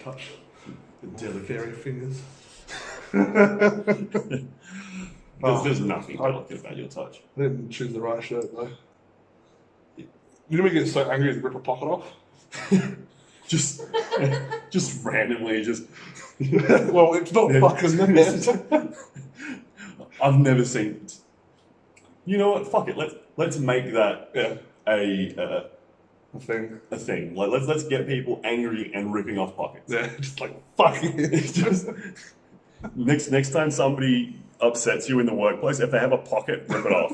touch. Delicate. Fairy fingers. There's nothing delicate about your touch. I didn't choose the right shirt though. You know when you get so angry you rip a pocket off? just randomly, just. Well, it's not fucking there. I've never seen. You know what? Fuck it. Let's make that a thing. A thing. Like let's get people angry and ripping off pockets. Yeah, just like fuck it. Just next time somebody upsets you in the workplace, if they have a pocket, rip it off.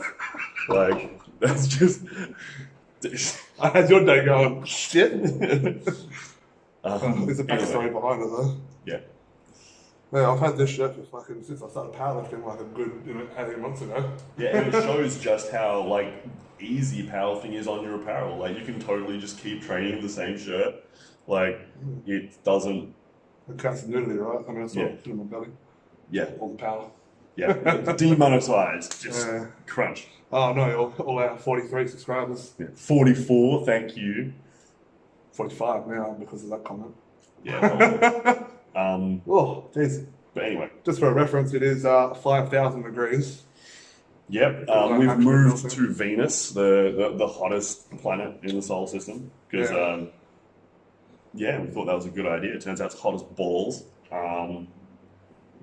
Like that's just. I had your day going shit. There's a backstory anyway. behind it though. Yeah. Yeah, I've had this shirt for fucking since I started powerlifting like a good 18 months ago. Yeah, and it shows just how like easy powerlifting is on your apparel. Like you can totally just keep training with the same shirt. Like it doesn't. It counts as nudity, right? I mean, it's not in my belly. Yeah. All the power. Yeah. Demonetized. Just crunch. Oh no, all our 43 subscribers. Yeah. 44, thank you. 45 now because of that comment. Yeah. Oh, jeez. But anyway. Just for a reference, it is 5,000 degrees. Yep. We've moved to Venus, the hottest planet in the solar system. Because, we thought that was a good idea. It turns out it's hot as balls. And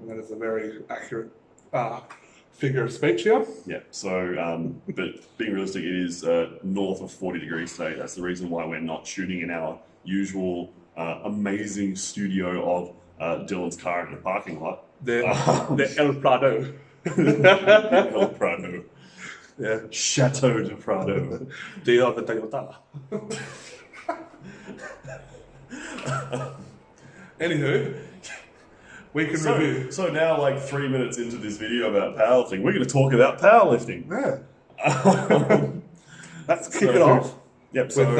that is a very accurate figure of speech here. Yeah, so, but being realistic, it is north of 40 degrees today. That's the reason why we're not shooting in our usual amazing studio of Dylan's car in the parking lot. The El Prado. El Prado. Yeah. Chateau de Prado. The Toyota. Anywho, we can review. So now, like 3 minutes into this video about powerlifting, we're going to talk about powerlifting. Yeah. Let's kick it off. Yep. With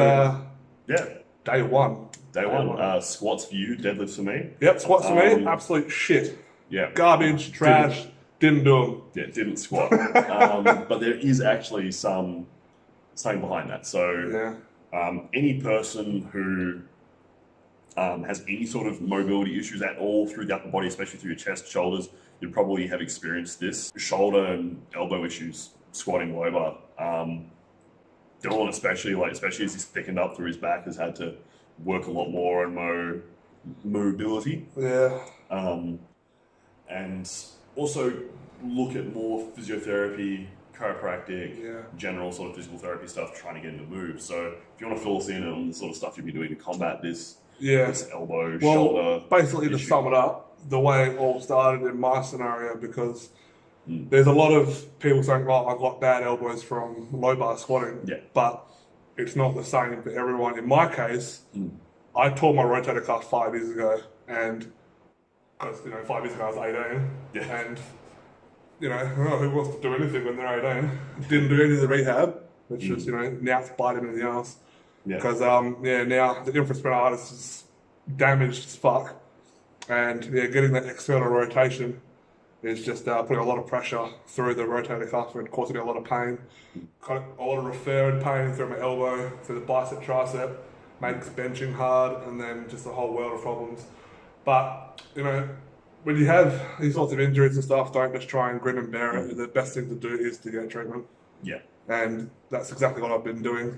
day one. Day one. Squats for you, deadlifts for me. Yep. Squats for me. Absolute shit. Yeah. Garbage, trash. Didn't do them. Yeah, didn't squat. But there is actually something behind that. So any person who has any sort of mobility issues at all through the upper body, especially through your chest, shoulders, you'd probably have experienced this. Shoulder and elbow issues, squatting low bar. Dylan especially as he's thickened up through his back, has had to work a lot more on mobility. Yeah. And also look at more physiotherapy, chiropractic, general sort of physical therapy stuff, trying to get him to move. So if you want to fill us in on the sort of stuff you'll be doing to combat this, this elbow, shoulder basically issue. To sum it up, the way it all started in my scenario, because there's a lot of people saying, "Oh, I got bad elbows from low bar squatting," but it's not the same for everyone. In my case, I tore my rotator cuff 5 years ago, and because 5 years ago I was 18, and who wants to do anything when they're 18? Didn't do any of the rehab, which is now it's biting in the ass. Because now the infraspinatus is damaged as fuck, and getting that external rotation is just putting a lot of pressure through the rotator cuff and causing a lot of pain. Got a lot of referred pain through my elbow, through the bicep, tricep, makes benching hard, and then just a whole world of problems. But when you have these sorts of injuries and stuff, don't just try and grin and bear it. The best thing to do is to get treatment. Yeah. And that's exactly what I've been doing.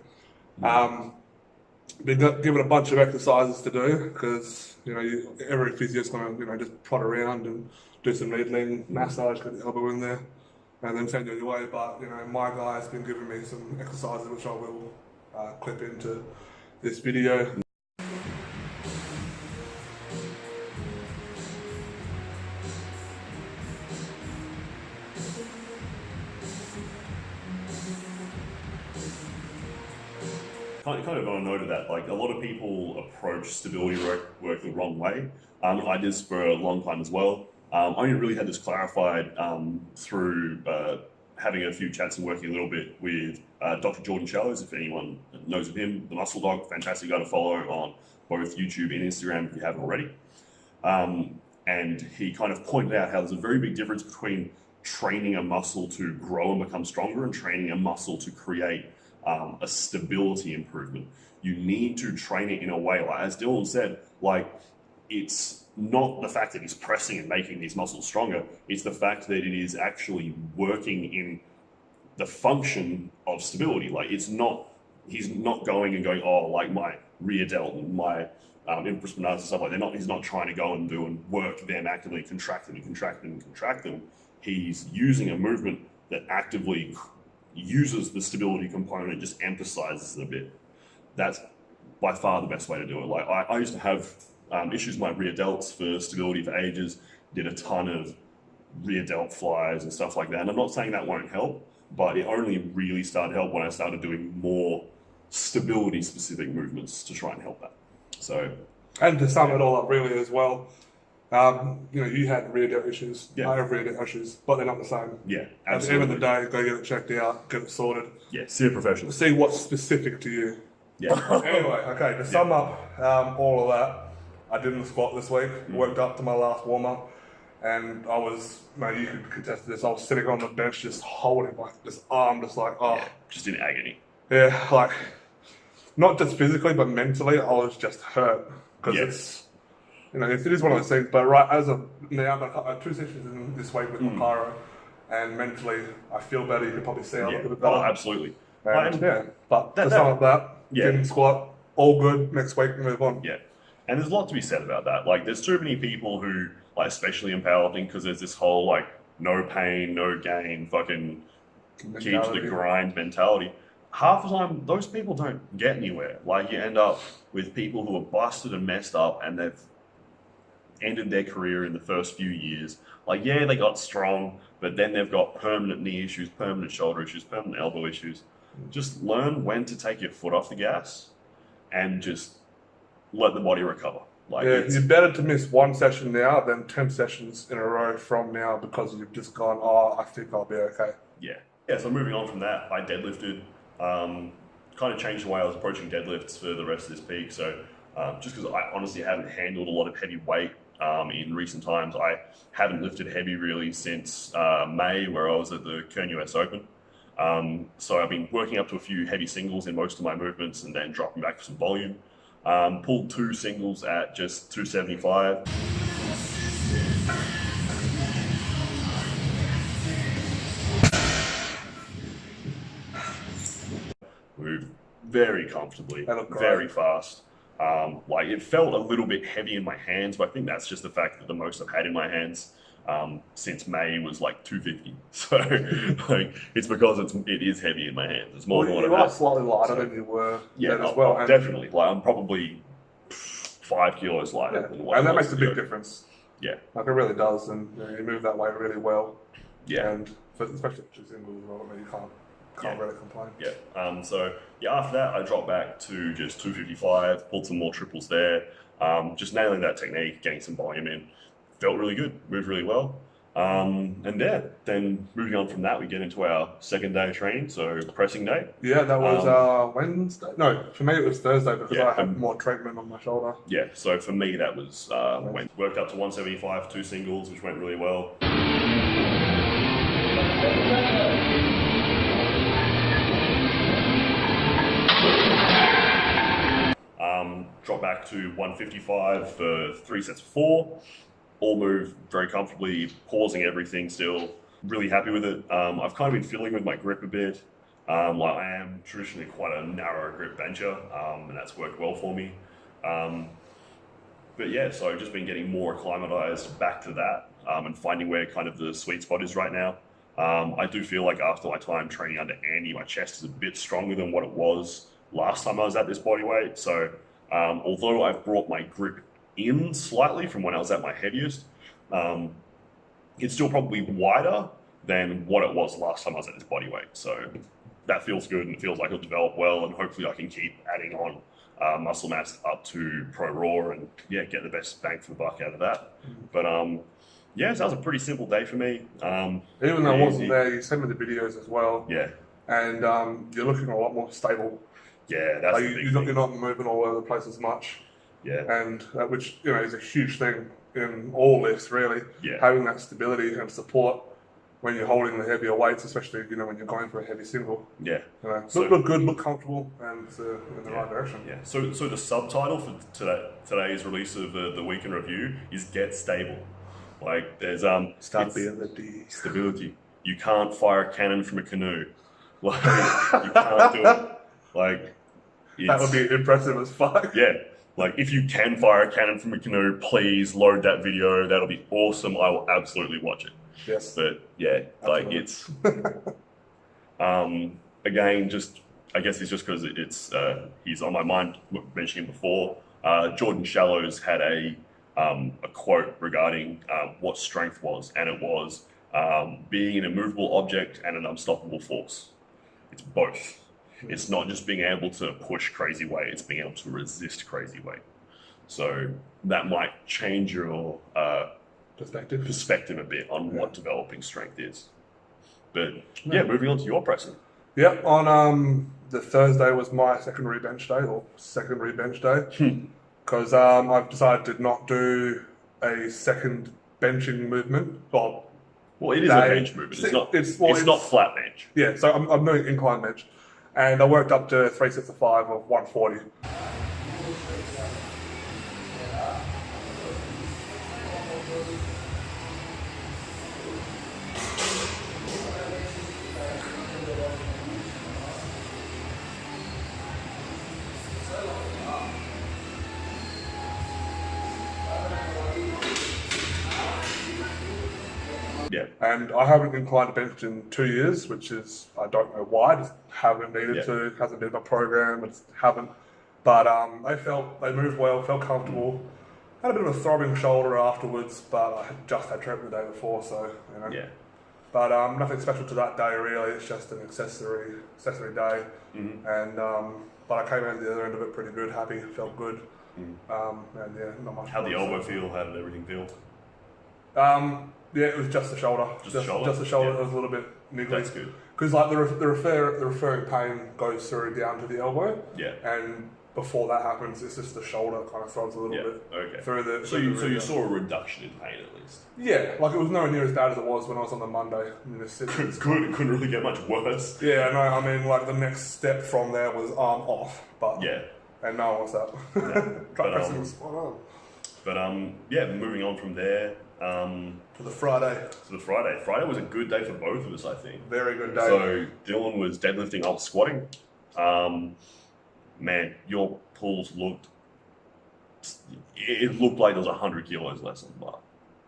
Been given a bunch of exercises to do because every physio's going to just prod around and do some needling, massage, get the elbow in there, and then send you your way. But my guy's been giving me some exercises which I will clip into this video. Kind of on a note of that, like a lot of people approach stability work the wrong way. I did this for a long time as well. I only really had this clarified through having a few chats and working a little bit with Dr. Jordan Shallows, if anyone knows of him, the Muscle Dog, fantastic guy to follow on both YouTube and Instagram if you haven't already. And he kind of pointed out how there's a very big difference between training a muscle to grow and become stronger and training a muscle to create a stability improvement. You need to train it in a way, like as Dylan said, like it's not the fact that he's pressing and making these muscles stronger, it's the fact that it is actually working in the function of stability. Like he's not going and going, oh, like my rear delt and my infraspinatus and stuff like that. He's not trying to go and do and work them actively, contract them and contract them and contract them. He's using a movement that actively uses the stability component, just emphasizes it a bit. That's by far the best way to do it. Like I used to have issues with my rear delts for stability for ages, did a ton of rear delt flies and stuff like that. And I'm not saying that won't help, but it only really started to help when I started doing more stability specific movements to try and help that. So, and to sum it all up really as well, you had rear delt issues, I have rear delt issues, but they're not the same. Yeah, absolutely. At the end of the day, go get it checked out, get it sorted. Yeah, see a professional. See what's specific to you. Yeah. Anyway, okay, to sum up all of that, I did the squat this week, worked up to my last warm-up, and I was, you could contest this, I was sitting on the bench just holding this arm, just like, oh. Yeah, just in agony. Yeah, like, not just physically, but mentally, I was just hurt. Because it's, it is one of those things, but as of now, I've got 2 sessions in this week with my chiro, and mentally, I feel better, you can probably see a little bit better. Oh, absolutely. And, but to sum up that, didn't squat, all good, next week, move on. Yeah. And there's a lot to be said about that. Like, there's too many people who, like, especially in powerlifting, because there's this whole, like, no pain, no gain, fucking keep to the grind mentality. Half the time, those people don't get anywhere. Like, you end up with people who are busted and messed up, and they've ended their career in the first few years. Like, yeah, they got strong, but then they've got permanent knee issues, permanent shoulder issues, permanent elbow issues. Just learn when to take your foot off the gas and just let the body recover. Like, it's better to miss 1 session now than 10 sessions in a row from now because you've just gone, oh, I think I'll be okay. Yeah. Yeah, so moving on from that, I deadlifted. Kind of changed the way I was approaching deadlifts for the rest of this peak. So just because I honestly haven't handled a lot of heavy weight in recent times, I haven't lifted heavy really since May, where I was at the Kern US Open. So I've been working up to a few heavy singles in most of my movements and then dropping back for some volume. Pulled 2 singles at just 275. Moved very comfortably, very fast. Like, it felt a little bit heavy in my hands, but I think that's just the fact that the most I've had in my hands since May was like 250. So like, it's because it is heavy in my hands. It's more than what I've had. You are slightly lighter than you were then as well. Definitely. Like, I'm probably 5 kilos lighter than what I was. And that makes a big difference. Yeah. Like, it really does, and you move that way really well. Yeah. And especially if it's singles as well, I mean, you can't really complain. Yeah. So after that, I dropped back to just 255, pulled some more triples there, just nailing that technique, getting some volume in. Felt really good, moved really well. And then moving on from that, we get into our second day of training, so pressing day. Yeah, that was Wednesday. No, for me it was Thursday because I had more treatment on my shoulder. Yeah, so for me that was worked up to 175, 2 singles, which went really well. Drop back to 155 for 3 sets of 4. All move very comfortably, pausing everything still. Really happy with it. I've kind of been fiddling with my grip a bit. Like, I am traditionally quite a narrow grip bencher, and that's worked well for me. But yeah, so I've just been getting more acclimatized back to that and finding where kind of the sweet spot is right now. I do feel like after my time training under Andy, my chest is a bit stronger than what it was last time I was at this body weight. So although I've brought my grip in slightly from when I was at my heaviest, it's still probably wider than what it was last time I was at this body weight. So that feels good, and it feels like it'll develop well, and hopefully I can keep adding on muscle mass up to ProRaw and get the best bang for the buck out of that. But so that was a pretty simple day for me. Even though I wasn't there, you sent me the videos as well. Yeah. And you're looking a lot more stable. Yeah, that's the big thing. You're not moving all over the place as much. Yeah. And which is a huge thing in all lifts, really. Yeah. Having that stability and support when you're holding the heavier weights, especially when you're going for a heavy single. Yeah. Look good, look comfortable, and it's in the right direction. Yeah. So the subtitle for today's release of the week in review is "Get Stable." Like there's stability. You can't fire a cannon from a canoe. Like you can't do it. Like that would be impressive as fuck. Yeah. Like, if you can fire a cannon from a canoe, please load that video. That'll be awesome. I will absolutely watch it. Yes. But yeah, absolutely. Like it's again, I guess it's just because it's he's on my mind. Mentioning before, Jordan Shallows had a quote regarding what strength was, and it was being an immovable object and an unstoppable force. It's both. It's not just being able to push crazy weight, it's being able to resist crazy weight. So that might change your perspective a bit on what developing strength is. But moving on to your pressing. Yep, on the Thursday was my secondary bench day, because I've decided to not do a second benching movement. Well, it is a bench movement. It's not flat bench. Yeah, so I'm doing incline bench. And I worked up to 3 sets of 5 of 140. Yeah. And I haven't inclined benched in 2 years, which is, I don't know why, just haven't needed to, hasn't been my program, I just haven't. But they moved well, felt comfortable. Had a bit of a throbbing shoulder afterwards, but I had just had treatment the day before, so, Yeah. But nothing special to that day really, it's just an accessory day. Mm-hmm. And but I came out the other end of it pretty good, happy, felt good. Mm-hmm. And yeah, not much. How'd the elbow feel? How did everything feel? Yeah, it was just the shoulder. Just the shoulder. It was a little bit niggly. That's good. Because like the referring pain goes through down to the elbow. Yeah. And before that happens, it's just the shoulder kind of throbs a little bit. Okay. Through the. So you saw a reduction in pain at least. Yeah, like it was nowhere near as bad as it was when I was on the Monday. Couldn't really get much worse. Yeah, no, I mean like the next step from there was arm off, but and no one wants that. Track pressing was spot on. But moving on from there. To the Friday. Friday was a good day for both of us, I think. Very good day. So Dylan was deadlifting, I was squatting. Man, your pulls looked like there was 100 kilos less on the bar.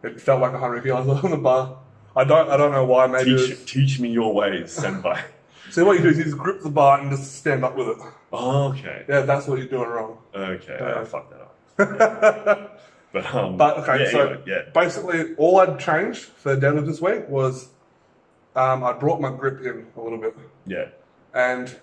It felt like 100 kilos on the bar. I don't know why. Maybe teach me your ways, senpai. So what you do is you just grip the bar and just stand up with it. Oh, okay. Yeah, that's what you're doing wrong. Okay, I fucked that up. Basically all I'd changed for deadlift this week was I brought my grip in a little bit. Yeah. And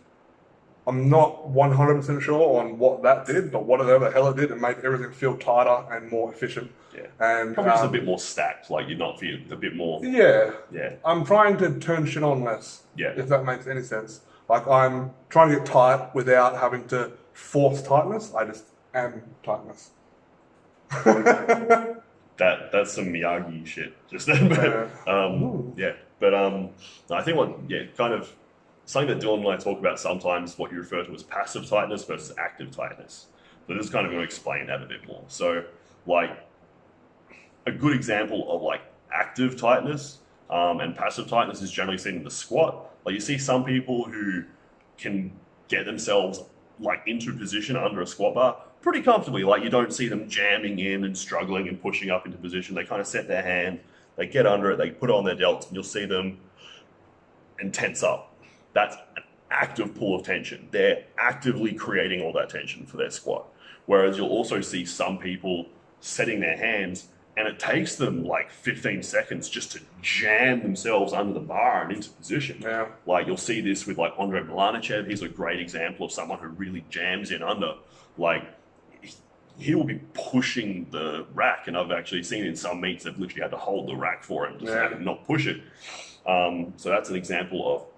I'm not 100% sure on what that did, but whatever the hell it did, it made everything feel tighter and more efficient. Yeah. And probably just a bit more stacked, like you're not feeling a bit more. Yeah. Yeah. I'm trying to turn shit on less. Yeah. If that makes any sense. Like I'm trying to get tight without having to force tightness. I just am tightness. That's some Miyagi shit. Just but I think kind of something that Dylan and I talk about sometimes, what you refer to as passive tightness versus active tightness. So this is kind of going to explain that a bit more. So like a good example of like active tightness and passive tightness is generally seen in the squat. Like you see some people who can get themselves like into position under a squat bar pretty comfortably. Like you don't see them jamming in and struggling and pushing up into position. They kind of set their hand, they get under it, they put it on their delts, and you'll see them and tense up. That's an active pull of tension. They're actively creating all that tension for their squat. Whereas you'll also see some people setting their hands and it takes them like 15 seconds just to jam themselves under the bar and into position. Yeah. Like you'll see this with like Andre Milanichev. He's a great example of someone who really jams in under. Like he will be pushing the rack, and I've actually seen in some meets they've literally had to hold the rack for him, just have him not push it. So that's an example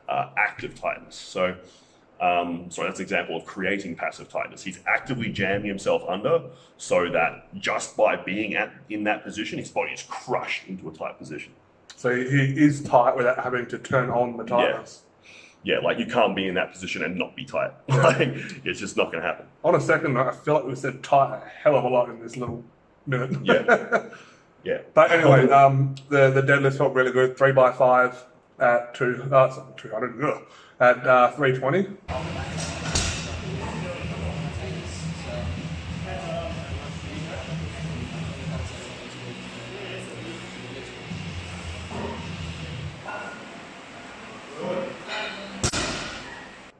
of active tightness. So that's an example of creating passive tightness. He's actively jamming himself under so that just by being in that position, his body is crushed into a tight position. So So he is tight without having to turn on the tightness. Yeah, like you can't be in that position and not be tight. Yeah. Like it's just not going to happen. On a second note, I feel like we said tight a hell of a lot in this little minute. Yeah. Yeah. But anyway, the deadlift felt really good. 3x5 at 200 at 320.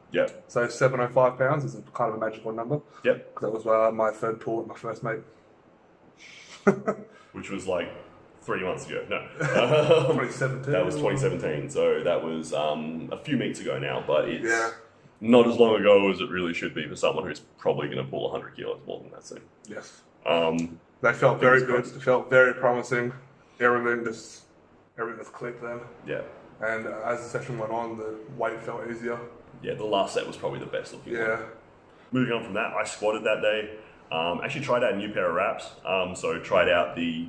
Yep. So 705 pounds is a kind of a magical number. Yep. That was my third pull at my first mate. Which was like 3 months ago. No. 2017. That was 2017. So that was a few meets ago now, but it's Yeah. not as long ago as it really should be for someone who's probably going to pull 100 kilos more than that soon. Yes. They felt very good. It felt very promising. Everything just clicked then. Yeah. And as the session went on, the weight felt easier. Yeah, the last set was probably the best looking one. Yeah. Moving on from that, I squatted that day. Actually tried out a new pair of wraps. So tried out the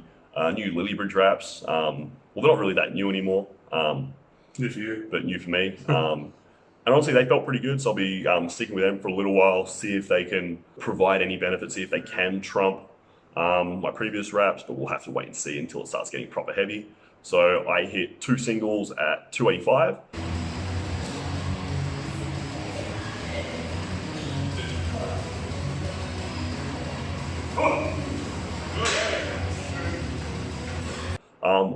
new Lilybridge wraps. Well, they're not really that new anymore. New for you. But new for me. And honestly, they felt pretty good. So I'll be sticking with them for a little while, see if they can provide any benefit, see if they can trump my previous wraps, but we'll have to wait and see until it starts getting proper heavy. So I hit 2 singles at 285.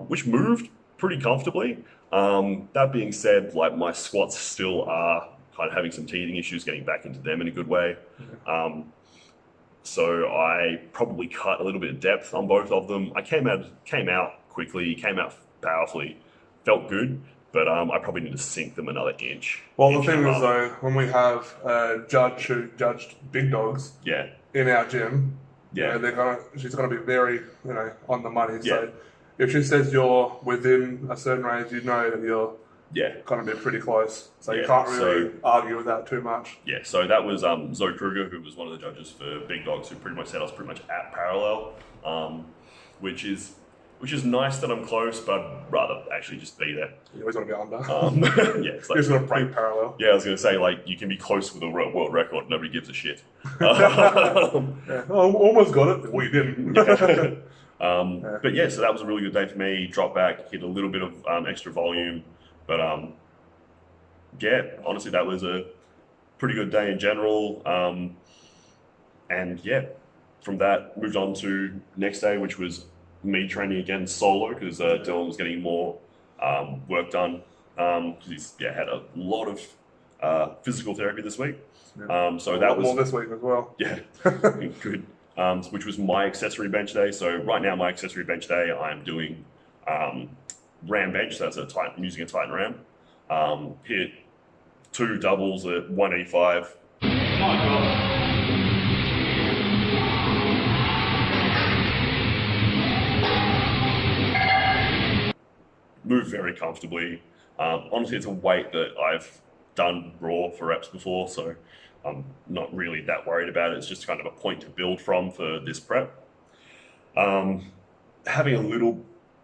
Which moved pretty comfortably. That being said, like my squats still are kind of having some teething issues, getting back into them in a good way. So I probably cut a little bit of depth on both of them. I came out quickly, came out powerfully, felt good, but I probably need to sink them another inch. Well, the thing is though, when we have a judge who judged big dogs in our gym, she's gonna be very, on the money. So if she says you're within a certain range, you know that you're going to be pretty close. So you can't really argue with that too much. Yeah, so that was Zoe Kruger, who was one of the judges for big dogs, who pretty much said I was pretty much at parallel, which is nice that I'm close, but I'd rather actually just be there. You always want to be under. Yeah, it's like, you're just going to break parallel. Yeah, I was going to say, like, you can be close with a world record, nobody gives a shit. Almost got it. Well, you didn't. But yeah, so that was a really good day for me. Dropped back, hit a little bit of extra volume, but yeah, honestly, that was a pretty good day in general. And yeah, from that moved on to next day, which was me training again solo because Dylan was getting more work done because he's had a lot of physical therapy this week. So that was more this week as well. Yeah, good. Which was my accessory bench day. So right now, my accessory bench day, I'm doing ram bench. So that's I'm using a Titan ram. Hit 2 doubles at 185. Oh my God. Moved very comfortably. Honestly, it's a weight that I've done raw for reps before, so I'm not really that worried about it. It's just kind of a point to build from for this prep. Having a little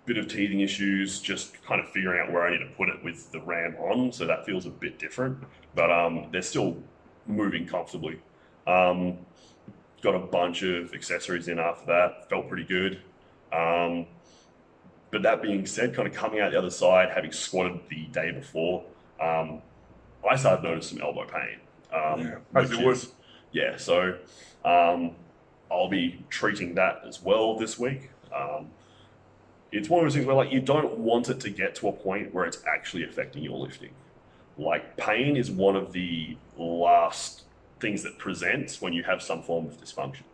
bit of teething issues, just kind of figuring out where I need to put it with the ram on, so that feels a bit different, but they're still moving comfortably. Got a bunch of accessories in after that, felt pretty good. But that being said, kind of coming out the other side, having squatted the day before, I started to notice some elbow pain. As you would. Yeah, so I'll be treating that as well this week. It's one of those things where like you don't want it to get to a point where it's actually affecting your lifting. Like pain is one of the last things that presents when you have some form of dysfunction.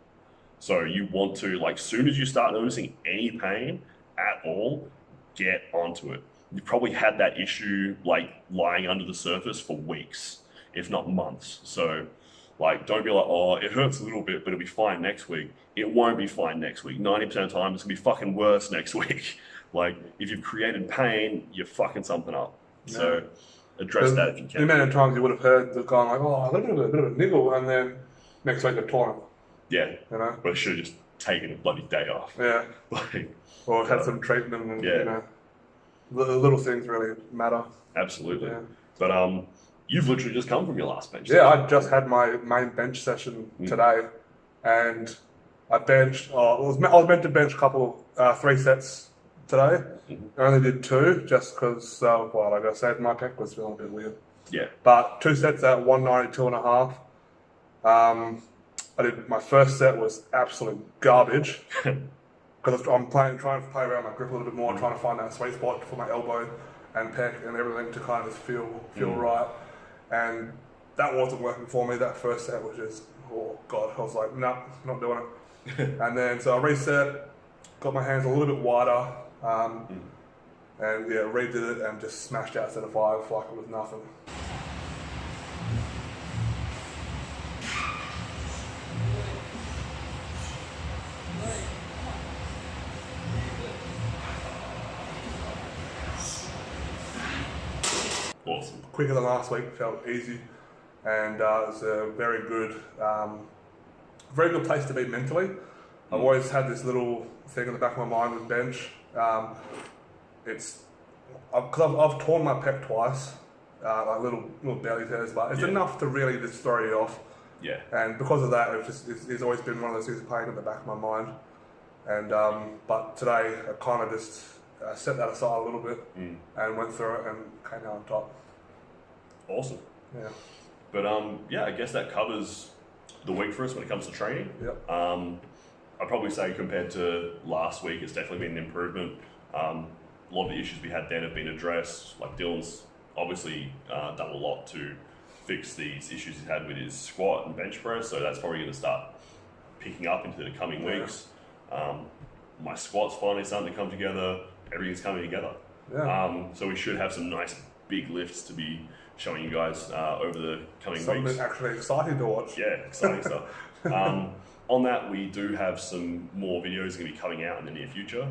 So you want to, like, soon as you start noticing any pain at all, get onto it. You've probably had that issue like lying under the surface for weeks, if not months. So like, don't be like, oh, it hurts a little bit, but it'll be fine next week. It won't be fine next week. 90% of the time, it's gonna be fucking worse next week. Like, if you've created pain, you're fucking something up. Yeah. So address that if you can. The amount of times you would have heard the guy like, oh, a little bit of a niggle, and then next week they're torn. Yeah. You know? But I should have just taken a bloody day off. Yeah. Like, or had some treatment and, The little things really matter. Absolutely. Yeah. But you've literally just come from your last bench Yeah, session. I just had my main bench session today, and I benched. I was meant to bench a couple, 3 sets today. I only did 2 just because, well, like I said, my pec was feeling a bit weird. Yeah. But 2 sets at 192.5. I did my first set was absolute garbage because I'm trying to play around my grip a little bit more, and trying to find that sweet spot for my elbow and pec and everything to kind of feel right. And that wasn't working for me. That first set was just, oh god, I was like, nah, not doing it. And then so I reset, got my hands a little bit wider, and yeah, redid it and just smashed out set of 5 like it was nothing. Awesome. Quicker than last week, felt easy, and it's a very good place to be mentally. I've always had this little thing in the back of my mind with bench. It's because I've torn my pec twice, like little belly tears, but it's enough to really just throw you off. Yeah. And because of that, it's always been one of those things playing in the back of my mind. And but today I kind of just set that aside a little bit and went through it and came out on top. Awesome. Yeah. But yeah, I guess that covers the week for us when it comes to training. Yep. I'd probably say compared to last week, it's definitely been an improvement. A lot of the issues we had then have been addressed. Like Dylan's obviously done a lot to fix these issues he's had with his squat and bench press, so that's probably going to start picking up into the coming weeks. My squat's finally starting to come together. Everything's coming together. Yeah. So we should have some nice big lifts to be showing you guys over the coming Something weeks. actually exciting to watch. Yeah, exciting stuff. On that, we do have some more videos going to be coming out in the near future.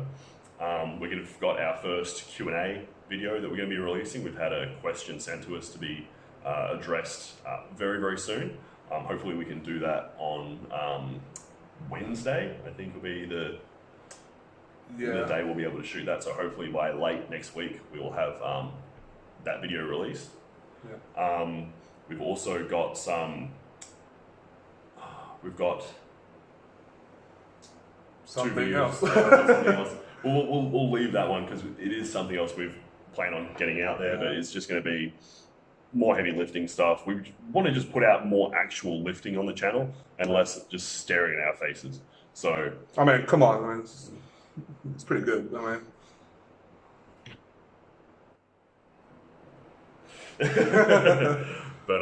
We're going to have got our first Q&A video that we're going to be releasing. We've had a question sent to us to be addressed very, very soon. Hopefully we can do that on Wednesday, I think will be the day we'll be able to shoot that. So hopefully by late next week, we will have that video released. Yeah. We've also got some, we've got something else. Something else. We'll leave that one because it is something else we've planned on getting out there, but it's just going to be more heavy lifting stuff. We want to just put out more actual lifting on the channel and less just staring at our faces. So I mean, come on, I mean, it's pretty good. I mean. But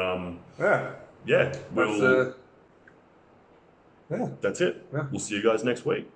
yeah, that's it. That's it. Yeah. We'll see you guys next week.